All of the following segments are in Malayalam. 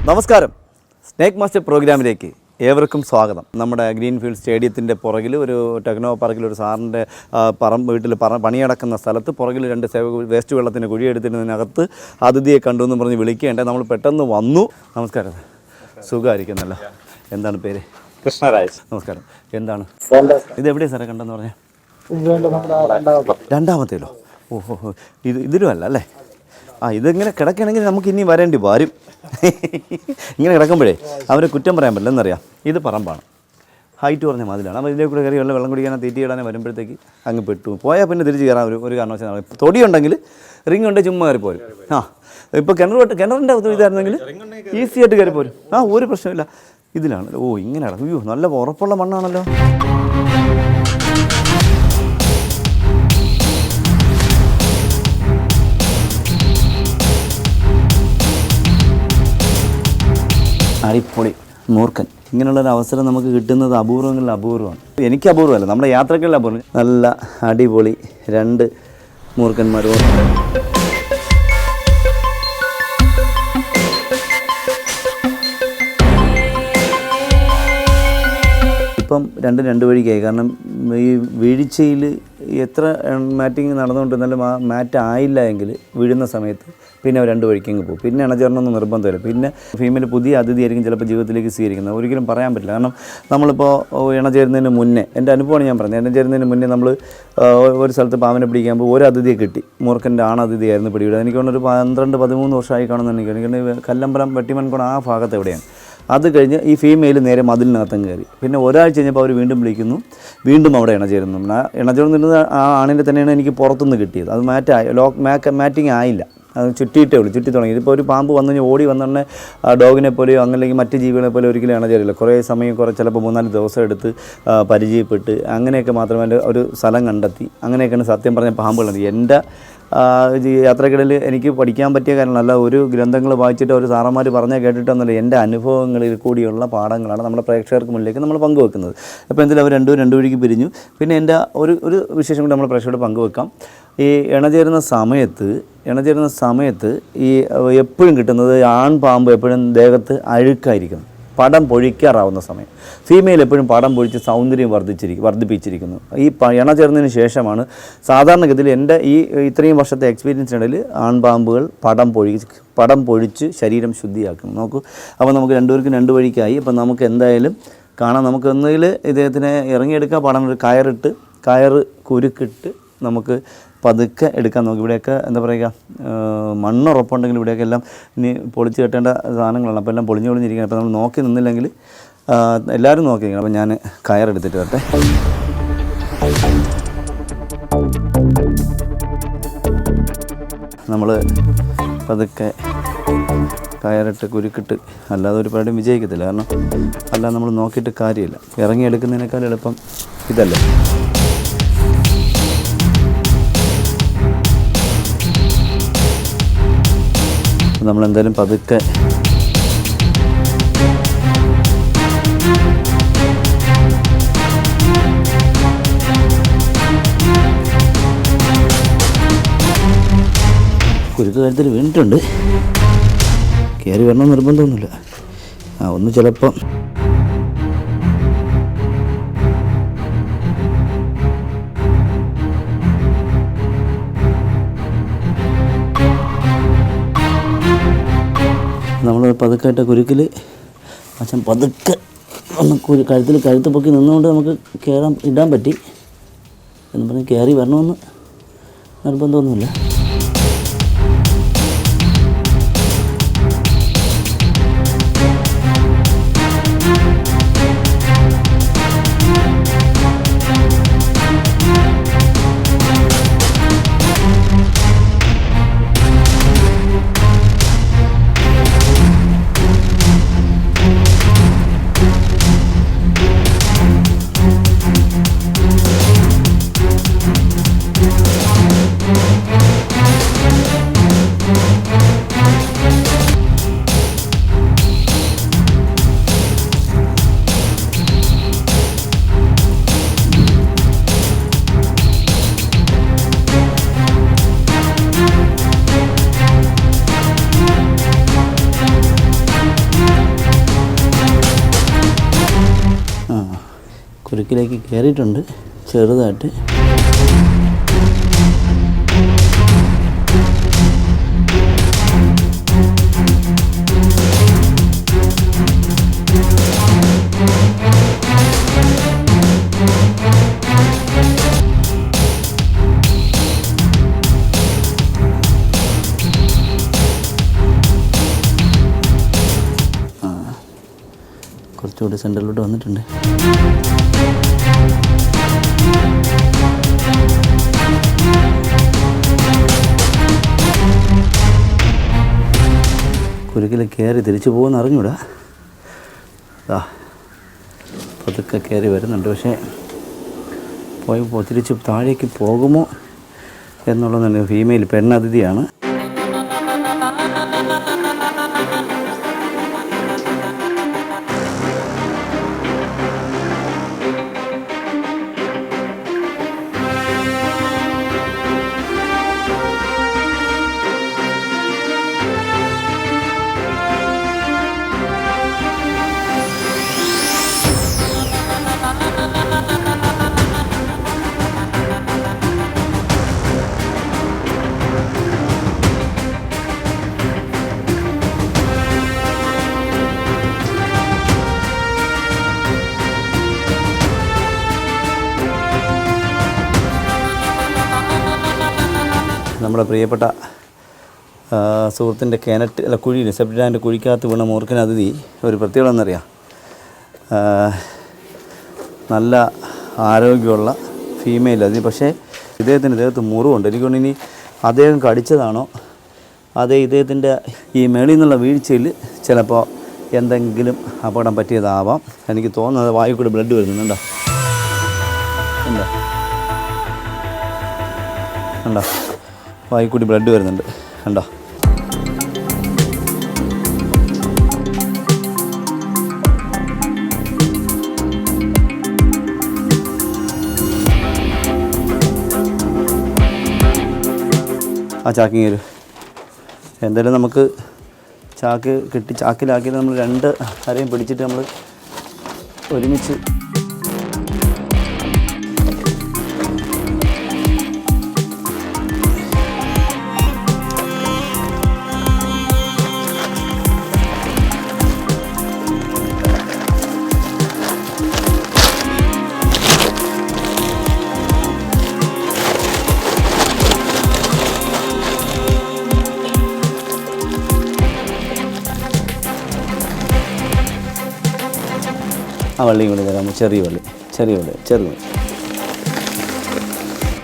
നമസ്കാരം. സ്നേക്ക് മാസ്റ്റർ പ്രോഗ്രാമിലേക്ക് ഏവർക്കും സ്വാഗതം. നമ്മുടെ ഗ്രീൻഫീൽഡ് സ്റ്റേഡിയത്തിൻ്റെ പുറകിൽ ഒരു ടെക്നോ പാർക്കിൽ ഒരു സാറിൻ്റെ വീട്ടിൽ പണിയടക്കുന്ന സ്ഥലത്ത് പുറകിൽ 2 വേസ്റ്റ് വെള്ളത്തിന് കുഴിയെടുത്തിരുന്നതിനകത്ത് അതിഥിയെ കണ്ടു എന്ന് പറഞ്ഞ് വിളിക്കേണ്ടത് നമ്മൾ പെട്ടെന്ന് വന്നു. നമസ്കാരം. സുഖമായിരിക്കുന്നല്ലോ. എന്താണ് പേര്? കൃഷ്ണരാജ്. നമസ്കാരം. എന്താണ് ഇത്? എവിടെയാണ് സാറേ കണ്ടെന്ന് പറഞ്ഞാൽ? രണ്ടാമത്തേലോ? ഓഹോ, ഇതിലും അല്ല അല്ലേ? ഇതിങ്ങനെ കിടക്കുകയാണെങ്കിൽ നമുക്ക് ഇനി വരേണ്ടി വരും. ഇങ്ങനെ കിടക്കുമ്പോഴേ അവരെ കുറ്റം പറയാൻ പറ്റില്ല. എന്നറിയാം, ഇത് പറമ്പാണ്, ഹൈറ്റ് കുറഞ്ഞ മതിലാണ്. അപ്പോൾ ഇതിലേക്ക് കൂടെ കയറി വെള്ളം കുടിക്കാനോ തീറ്റിയിടാനോ വരുമ്പോഴത്തേക്ക് അങ്ങ് പെട്ടു പോയാൽ പിന്നെ തിരിച്ച് കയറാൻ ഒരു കാരണവശാൽ തൊടിയുണ്ടെങ്കിൽ റിങ് ഉണ്ട് ചുമ്മാ കയറി പോരും. ഇപ്പോൾ കിണറിൻ്റെ ഇതായിരുന്നെങ്കിൽ ഈസി ആയിട്ട് കയറി പോരും. ഒരു പ്രശ്നമില്ല. ഇതിലാണ്. ഇങ്ങനെ കിടക്കും. അയ്യോ, നല്ല ഉറപ്പുള്ള മണ്ണാണല്ലോ. അടിപൊളി മൂർഖൻ. ഇങ്ങനെയുള്ളൊരു അവസരം നമുക്ക് കിട്ടുന്നത് അപൂർവങ്ങളിൽ അപൂർവമാണ്. എനിക്ക് അപൂർവമല്ല, നമ്മുടെ യാത്രകളിൽ അപൂർവം. നല്ല അടിപൊളി 2 മൂർഖന്മാർ. ഇപ്പം 2 വഴിക്കായി. കാരണം ഈ വീഴ്ചയിൽ എത്ര മാറ്റിങ് നടന്നുകൊണ്ടിരുന്നാലും ആ മാറ്റ് ആയില്ല എങ്കിൽ വീഴുന്ന സമയത്ത് പിന്നെ 2 വഴിക്കങ്ങ് പോകും. പിന്നെ ഇണചേരണമെന്ന് നിർബന്ധമില്ല. പിന്നെ ഫീമെയിൽ പുതിയ അതിഥിയായിരിക്കും ചിലപ്പോൾ ജീവിതത്തിലേക്ക് സ്വീകരിക്കുന്നത്. ഒരിക്കലും പറയാൻ പറ്റില്ല. കാരണം നമ്മളിപ്പോൾ ഇണചേരുന്നതിന് മുന്നേ, എൻ്റെ അനുഭവമാണ് ഞാൻ പറഞ്ഞത്, ഇണചേരുന്നതിന് മുന്നേ നമ്മൾ ഒരു സ്ഥലത്ത് പാമ്പിനെ പിടിക്കാൻ പോകുമ്പോൾ ഒരു അതിഥിയെ കിട്ടി. മൂർഖൻ്റെ ആണതിഥിയായിരുന്നു പിടിവിടുക. എനിക്ക് തോന്നുന്നു ഒരു 12-13 വർഷമായി കാണുന്നുണ്ട്. എനിക്ക് കല്ലമ്പലം വെട്ടിമൺകോണം ആ ഭാഗത്ത് എവിടെയാണ്. അത് കഴിഞ്ഞ് ഈ ഫീമെയിൽ നേരെ മതിലിനകത്തും കയറി. പിന്നെ ഒരാഴ്ച കഴിഞ്ഞപ്പോൾ അവർ വീണ്ടും വിളിക്കുന്നു, വീണ്ടും അവിടെ ഇണചേരുന്നു. ഇണചേർന്നിരുന്നത് ആ ആണിൻ്റെ തന്നെയാണ് എനിക്ക് പുറത്തുനിന്ന് കിട്ടിയത്. അത് മാറ്റിങ് ആയില്ല. അത് ചുറ്റിയിട്ടേ ഉള്ളൂ. ചുറ്റി തുടങ്ങി. ഇപ്പോൾ ഒരു പാമ്പ് വന്നു കഴിഞ്ഞാൽ ഓടി വന്നുടനെ ഡോഗിനെ പോലെയോ അല്ലെങ്കിൽ മറ്റ് ജീവികളെ പോലെ ഒരിക്കലും ഇണചേരില്ല. കുറേ സമയം ചിലപ്പോൾ 3-4 ദിവസം എടുത്ത് പരിചയപ്പെട്ട് അങ്ങനെയൊക്കെ മാത്രമേ ഒരു സ്ഥലം കണ്ടെത്തി. അങ്ങനെയൊക്കെയാണ് സത്യം പറഞ്ഞ പാമ്പുകൾ. എൻ്റെ യാത്രക്കിടയിൽ എനിക്ക് പഠിക്കാൻ പറ്റിയ കാര്യങ്ങളല്ല, ഒരു ഗ്രന്ഥങ്ങൾ വായിച്ചിട്ട് ഒരു സാറന്മാർ പറഞ്ഞാൽ കേട്ടിട്ടൊന്നുമില്ല. എൻ്റെ അനുഭവങ്ങളിൽ കൂടിയുള്ള പാഠങ്ങളാണ് നമ്മുടെ പ്രേക്ഷകർക്ക് മുന്നിലേക്ക് നമ്മൾ പങ്കുവെക്കുന്നത്. അപ്പോൾ എന്തായാലും അവർ 2 വഴിക്ക് പിരിഞ്ഞു. പിന്നെ എൻ്റെ ഒരു വിശേഷം കൂടി നമ്മൾ പ്രേക്ഷകരോട് പങ്കുവെക്കാം. ഈ ഇണചേരുന്ന സമയത്ത് ഈ എപ്പോഴും കിട്ടുന്നത് ആൺപാമ്പ് എപ്പോഴും ദേഹത്ത് അഴുക്കായിരിക്കും. പടം പൊഴിക്കാറാവുന്ന സമയം. ഫീമെയിൽ എപ്പോഴും പടം പൊഴിച്ച് സൗന്ദര്യം വർദ്ധിപ്പിച്ചിരിക്കുന്നു. ഈ ഇണചേർന്നതിന് ശേഷമാണ് സാധാരണഗതിയിൽ എൻ്റെ ഈ ഇത്രയും വർഷത്തെ എക്സ്പീരിയൻസിനിടയിൽ ആൺപാമ്പുകൾ പടം പൊഴിച്ച് ശരീരം ശുദ്ധിയാക്കുന്നു. നോക്കൂ. അപ്പോൾ നമുക്ക് 2 പേർക്കും 2 വഴിക്കായി. അപ്പം നമുക്ക് എന്തായാലും കാണാം. നമുക്ക് ഒന്നുകിൽ ഇദ്ദേഹത്തിനെ ഇറങ്ങിയെടുക്കുക, പടം കയറ് കുരുക്കിട്ട് നമുക്ക് പതുക്കെ എടുക്കാൻ നോക്കി. ഇവിടെയൊക്കെ എന്താ പറയുക, മണ്ണുറപ്പുണ്ടെങ്കിൽ ഇവിടെയൊക്കെ എല്ലാം ഇനി പൊളിച്ച് കെട്ടേണ്ട സാധനങ്ങളാണ്. അപ്പോൾ എല്ലാം പൊളിഞ്ഞിരിക്കുകയാണ്. അപ്പോൾ നമ്മൾ നോക്കി നിന്നില്ലെങ്കിൽ എല്ലാവരും നോക്കിയിരിക്കണം. അപ്പോൾ ഞാൻ കയറെടുത്തിട്ട് വരട്ടെ. നമ്മൾ പതുക്കെ കയറിട്ട് കുരുക്കിട്ട്, അല്ലാതെ ഒരു പരിപാടിയും വിജയിക്കത്തില്ല. കാരണം അല്ലാതെ നമ്മൾ നോക്കിയിട്ട് കാര്യമില്ല. ഇറങ്ങിയെടുക്കുന്നതിനേക്കാൾ എളുപ്പം ഇതല്ലേ. നമ്മളെന്തായാലും പതുക്കെ കുരുക്ക് കാര്യത്തിൽ വീണിട്ടുണ്ട്. കയറി വരണമെന്ന് നിർബന്ധമൊന്നുമില്ല. ഒന്ന് ചിലപ്പം നമ്മൾ പതുക്കായിട്ട കുരുക്കിൽ അച്ഛൻ പതുക്കെ ഒന്ന് കഴുത്ത് പൊക്കി നിന്നുകൊണ്ട് നമുക്ക് ഇടാൻ പറ്റി. എന്ന് പറഞ്ഞ് കയറി വരണമെന്ന് നിർബന്ധമൊന്നുമില്ല. കുരുക്കിലേക്ക് കയറിയിട്ടുണ്ട് ചെറുതായിട്ട്. കുറച്ചുകൂടി സെൻറ്ററിലോട്ട് വന്നിട്ടുണ്ട്. കുരുക്കിൽ കയറി തിരിച്ചു പോകുമെന്ന് അറിഞ്ഞൂടാ. പതുക്കെ കയറി വരുന്നുണ്ട്. പക്ഷേ തിരിച്ച് താഴേക്ക് പോകുമോ എന്നുള്ളതാണ്. ഫീമെയിൽ പെണ്ണതിഥിയാണ്. നമ്മുടെ പ്രിയപ്പെട്ട സുഹൃത്തിൻ്റെ കുഴിയിൽ സെപ്റ്റി ടാങ്കിൻ്റെ കുഴിക്കകത്ത് വീണ മൂർഖൻ അതിഥി ഒരു പ്രത്യേകത എന്നറിയാം. നല്ല ആരോഗ്യമുള്ള ഫീമെയിൽ അതിഥി. പക്ഷേ ദേഹത്ത് മുറിവുണ്ട്. എനിക്കൊണ്ട് ഇനി അദ്ദേഹം കടിച്ചതാണോ അതേ ഇദ്ദേഹത്തിൻ്റെ ഈ മേളിൽ നിന്നുള്ള വീഴ്ചയിൽ ചിലപ്പോൾ എന്തെങ്കിലും അപകടം പറ്റിയതാവാം. എനിക്ക് തോന്നുന്നത് വായു കൂടി ബ്ലഡ് വരുന്നുണ്ടോ ഉണ്ടോ ഉണ്ടോ വായിൽ കൂടി ബ്ലഡ് വരുന്നുണ്ട് കണ്ടോ. ആ ചാക്കിങ്ങേര് എന്തായാലും നമുക്ക് ചാക്കിലാക്കിയിട്ട് നമ്മൾ രണ്ട് അരയും പിടിച്ചിട്ട് നമ്മൾ ഒരുമിച്ച് ആ വള്ളിയും കൂടി തരാം. ചെറിയ വള്ളി.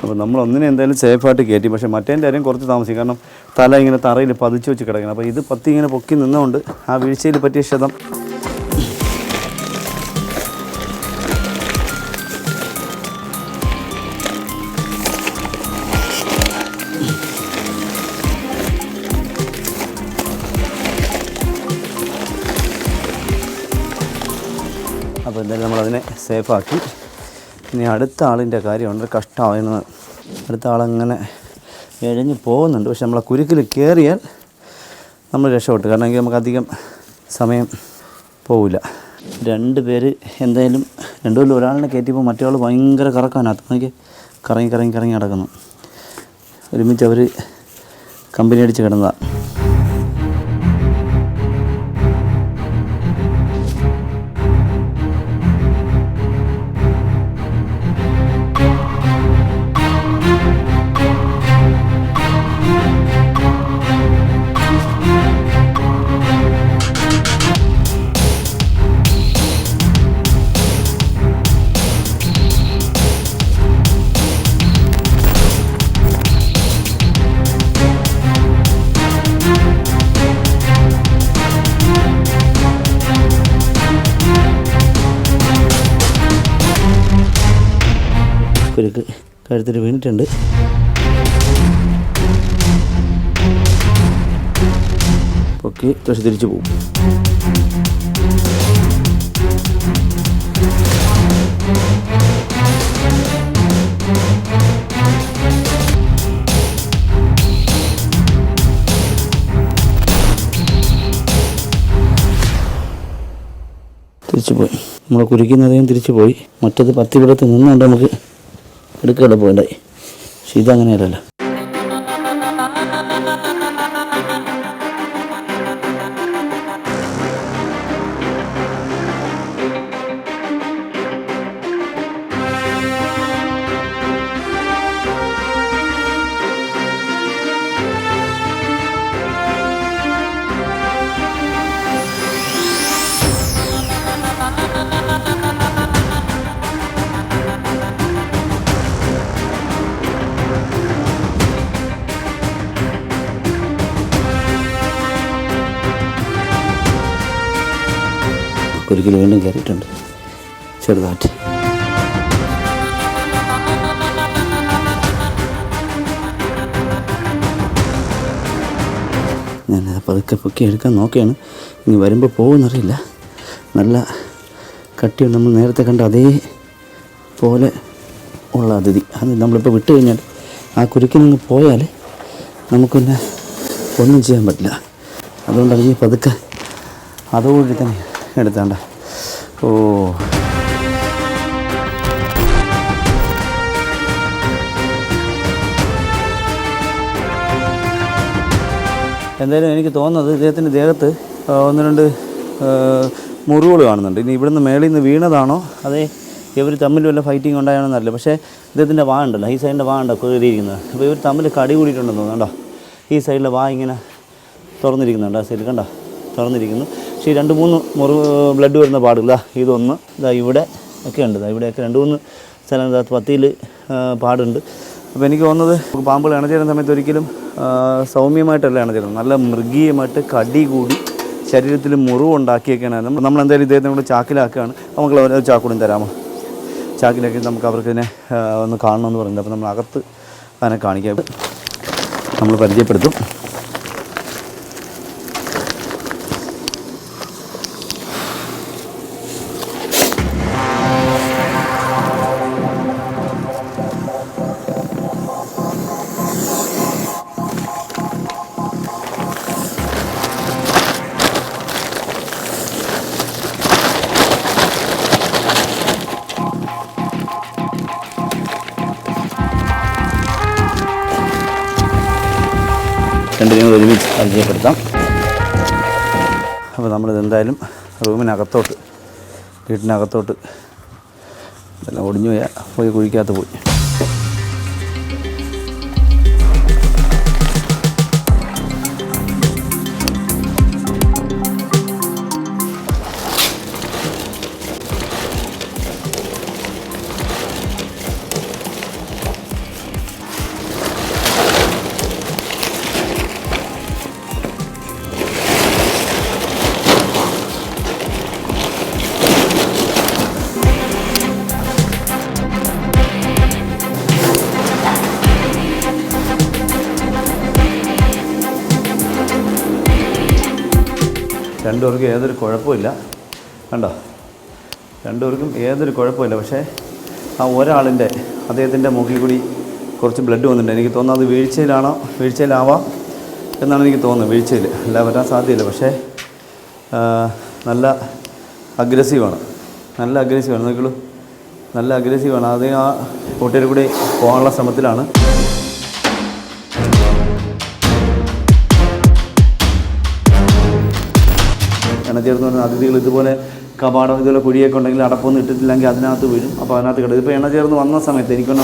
അപ്പോൾ നമ്മളൊന്നിനെ എന്തായാലും സേഫായിട്ട് കയറ്റി. പക്ഷേ മറ്റേൻ്റെ കാര്യം കുറച്ച് താമസിക്കും. കാരണം തല ഇങ്ങനെ തറയിൽ പതിച്ച് വെച്ച് കിടക്കണം. അപ്പോൾ ഇത് പത്തി ഇങ്ങനെ പൊക്കി നിന്നുകൊണ്ട് ആ വീഴ്ചയിൽ പറ്റിയ ക്ഷതം അപ്പോൾ എന്തായാലും നമ്മളതിനെ സേഫാക്കി. ഇനി അടുത്ത ആളിൻ്റെ കാര്യമുണ്ട്. കഷ്ടമാകുന്നത് അടുത്ത ആളങ്ങനെ എഴഞ്ഞ് പോകുന്നുണ്ട്. പക്ഷെ നമ്മളെ കുരുക്കിൽ കയറിയാൽ നമ്മൾ രക്ഷപ്പെട്ടു. കാരണം എങ്കിൽ നമുക്ക് അധികം സമയം പോവില്ല. രണ്ട് പേര് എന്തായാലും രണ്ടുപേരും ഒരാളിനെ കയറ്റിയപ്പോൾ മറ്റേ ആൾ ഭയങ്കര കറക്കാനകത്ത് നോക്കി കറങ്ങി നടക്കുന്നു. ഒരുമിച്ച് അവർ കമ്പനി അടിച്ച് കിടന്നതാണ്. കുരുക്ക് കഴുത്തിൽ വീണിട്ടുണ്ട്. പൊക്കി പക്ഷെ തിരിച്ചു പോകും. തിരിച്ചു പോയി. നമ്മൾ കുരിക്കുന്നതേയും തിരിച്ചു പോയി. മറ്റത് 10 ഇവിടത്ത് നിന്നുകൊണ്ട് നമുക്ക് എടുക്കാതെ പോയിണ്ടായി. പക്ഷെ ഇതങ്ങനെയല്ലല്ലോ. കുരുക്കിൽ വീണ്ടും കയറിയിട്ടുണ്ട് ചെറുതായിട്ട്. ഞാൻ പതുക്കെ പൊക്കി എടുക്കാൻ നോക്കുകയാണ്. ഇനി വരുമ്പോൾ പോകുമെന്നറിയില്ല. നല്ല കട്ടിയുണ്ട്. നമ്മൾ നേരത്തെ കണ്ട അതേപോലെ ഉള്ള അതിഥി. അത് നമ്മളിപ്പോൾ വിട്ട് കഴിഞ്ഞാൽ ആ കുരുക്കിൽ നിന്ന് പോയാൽ നമുക്കൊന്നെ ഒന്നും ചെയ്യാൻ പറ്റില്ല. അതുകൊണ്ടാണ് ഈ പതുക്കെ അതോടുകൂടി തന്നെ എടുത്താണ്ട. ഓ, എന്തായാലും എനിക്ക് തോന്നുന്നത് ഇദ്ദേഹത്തിൻ്റെ ദേഹത്ത് 1-2 മുറിവുകൾ കാണുന്നുണ്ട്. ഇനി ഇവിടുന്ന് മേളിൽ നിന്ന് വീണതാണോ അതേ ഇവർ തമ്മിൽ വല്ല ഫൈറ്റിംഗ് ഉണ്ടായാണെന്നല്ല. പക്ഷേ ഇദ്ദേഹത്തിൻ്റെ വാ ഉണ്ടല്ലോ, ഈ സൈഡിൻ്റെ വാ ഉണ്ടോ കയറിയിരിക്കുന്നത്. അപ്പോൾ ഇവർ തമ്മിൽ കടി കൂടിയിട്ടുണ്ടെന്ന് തോന്നുന്നുണ്ടോ. ഈ സൈഡിലെ വാ ഇങ്ങനെ തുറന്നിരിക്കുന്നുണ്ട്. ആ സൈഡിൽ കണ്ടോ തുറന്നിരിക്കുന്നു. പക്ഷേ ഈ 2-3 ബ്ലഡ് വരുന്ന പാടില്ല. ഇതൊന്ന് ഇതാ ഇവിടെ ഒക്കെ ഉണ്ട്. ഇവിടെയൊക്കെ 2-3 സ്ഥലം പത്തിയിൽ പാടുണ്ട്. അപ്പോൾ എനിക്ക് തോന്നുന്നത് പാമ്പുകൾ ഇണചേരുന്ന സമയത്ത് ഒരിക്കലും സൗമ്യമായിട്ടല്ല ഇണചേരുന്നത്. നല്ല മൃഗീയമായിട്ട് കടി കൂടി ശരീരത്തിൽ മുറിവുണ്ടാക്കിയൊക്കെയാണ്. നമ്മളെന്തായാലും ഇദ്ദേഹത്തിനെ കൂടെ ചാക്കിലാക്കുകയാണ്. നമുക്ക് ഓരോ ചാക്കൂടും തരാമോ? ചാക്കിലാക്കി നമുക്ക് അവർക്കിതിനെ ഒന്ന് കാണണമെന്ന് പറയുന്നത്. അപ്പോൾ നമ്മൾ അകത്ത് അതിനെ കാണിക്കാം. നമ്മൾ പരിചയപ്പെടുത്തും. രണ്ടിനും ഒരുമിച്ച് പരിചയപ്പെടുത്താം. അപ്പോൾ നമ്മളിത് എന്തായാലും റൂമിനകത്തോട്ട് വീട്ടിനകത്തോട്ട് ഇതെല്ലാം ഒടിഞ്ഞു പോയി കുഴിക്കകത്ത് പോയി. രണ്ടുപേർക്കും ഏതൊരു കുഴപ്പമില്ല. കണ്ടോ, രണ്ടുപേർക്കും ഏതൊരു കുഴപ്പമില്ല. പക്ഷേ ആ ഒരാളിൻ്റെ അദ്ദേഹത്തിൻ്റെ മുഖിൽ കൂടി കുറച്ച് ബ്ലഡ് വന്നിട്ടുണ്ട്. എനിക്ക് തോന്നുന്നത് അത് വീഴ്ചയിലാവാം എന്നാണ് എനിക്ക് തോന്നുന്നത്. വീഴ്ചയിൽ അല്ല, വരാൻ സാധ്യതയില്ല. പക്ഷേ നല്ല അഗ്രസീവാണ്. നോക്കിയുള്ളൂ, നല്ല അഗ്രസീവാണ്. അത് ആ കൂട്ടുകാർ കൂടി പോകാനുള്ള ശ്രമത്തിലാണ്. ഇണചേർന്ന് പറഞ്ഞാൽ അതിഥികൾ ഇതുപോലെ കപാടം ഇതുപോലെ കുഴിയൊക്കെ ഉണ്ടെങ്കിൽ അടപ്പൊന്നും ഇട്ടിട്ടില്ലെങ്കിൽ അതിനകത്ത് വീഴും. അപ്പോൾ അതിനകത്ത് കിടക്കും. ഇപ്പോൾ ഇണചേർന്ന് വന്ന സമയത്ത് എനിക്കൊന്ന്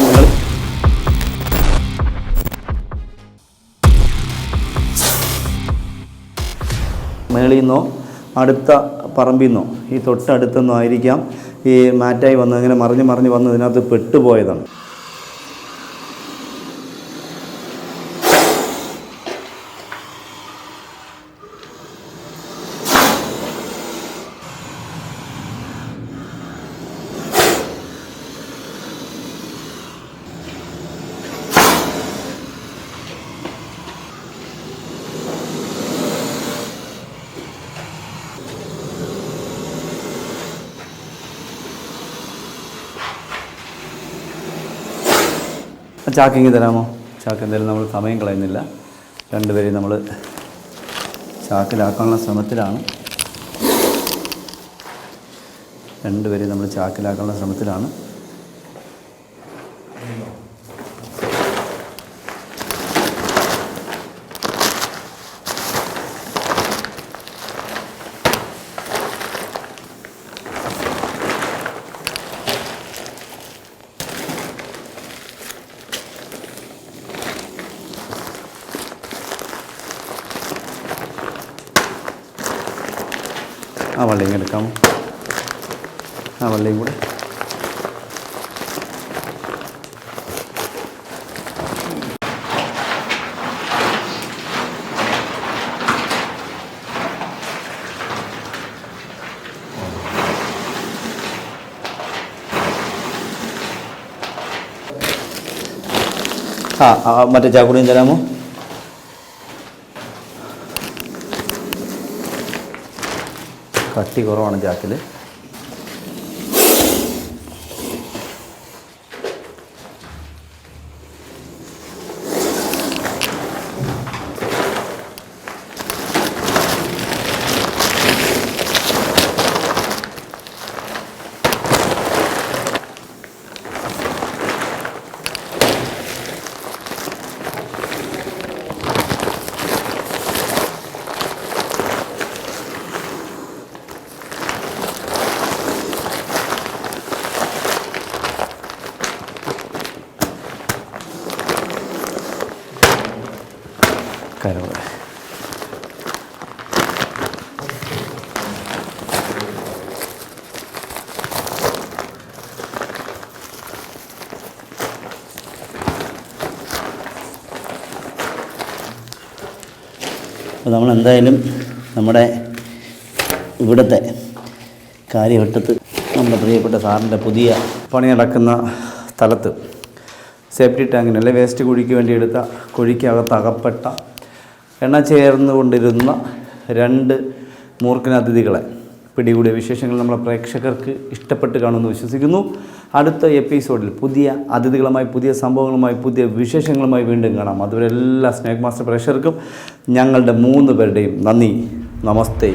മേളിൽ നിന്നോ അടുത്ത പറമ്പിൽ നിന്നോ ഈ തൊട്ടടുത്തൊന്നും ആയിരിക്കാം ഈ മാറ്റായി വന്ന് ഇങ്ങനെ മറിഞ്ഞ് വന്ന് ഇതിനകത്ത് പെട്ടുപോയതാണ്. ചാക്കിങ് തരാമോ? ചാക്ക് എന്തായാലും നമ്മൾ സമയം കളയുന്നില്ല. രണ്ടുപേരെയും നമ്മൾ ചാക്കിലാക്കാനുള്ള ശ്രമത്തിലാണ്. രണ്ടുപേരെയും നമ്മൾ ചാക്കിലാക്കാനുള്ള ശ്രമത്തിലാണ്. ആ വള്ളിയും എടുക്കാമോ? ആ വള്ളിയും കൂടെ. മറ്റേ ചാക്കുടിയും തരാമോ? കട്ടി കുറവാണ് ചാക്കിൽ. കരവ് അപ്പോൾ നമ്മളെന്തായാലും നമ്മുടെ ഇവിടുത്തെ കാര്യവട്ടത്ത് നമ്മുടെ പ്രിയപ്പെട്ട സാറിൻ്റെ പുതിയ പണി നടക്കുന്ന സ്ഥലത്ത് സേഫ്റ്റി ടാങ്കിന് അല്ലെ വേസ്റ്റ് കുഴിക്ക് വേണ്ടി എടുത്ത കുഴിക്കകത്ത് അകപ്പെട്ട എണ്ണ ചേർന്നുകൊണ്ടിരുന്ന 2 മൂർഖനതിഥികളെ പിടികൂടിയ വിശേഷങ്ങൾ നമ്മളെ പ്രേക്ഷകർക്ക് ഇഷ്ടപ്പെട്ട് കാണുമെന്ന് വിശ്വസിക്കുന്നു. അടുത്ത എപ്പിസോഡിൽ പുതിയ അതിഥികളുമായി, പുതിയ സംഭവങ്ങളുമായി, പുതിയ വിശേഷങ്ങളുമായി വീണ്ടും കാണാം. അതുവരെ എല്ലാ സ്നേക് മാസ്റ്റർ പ്രേക്ഷകർക്കും ഞങ്ങളുടെ 3 പേരുടെയും നന്ദി. നമസ്തേ.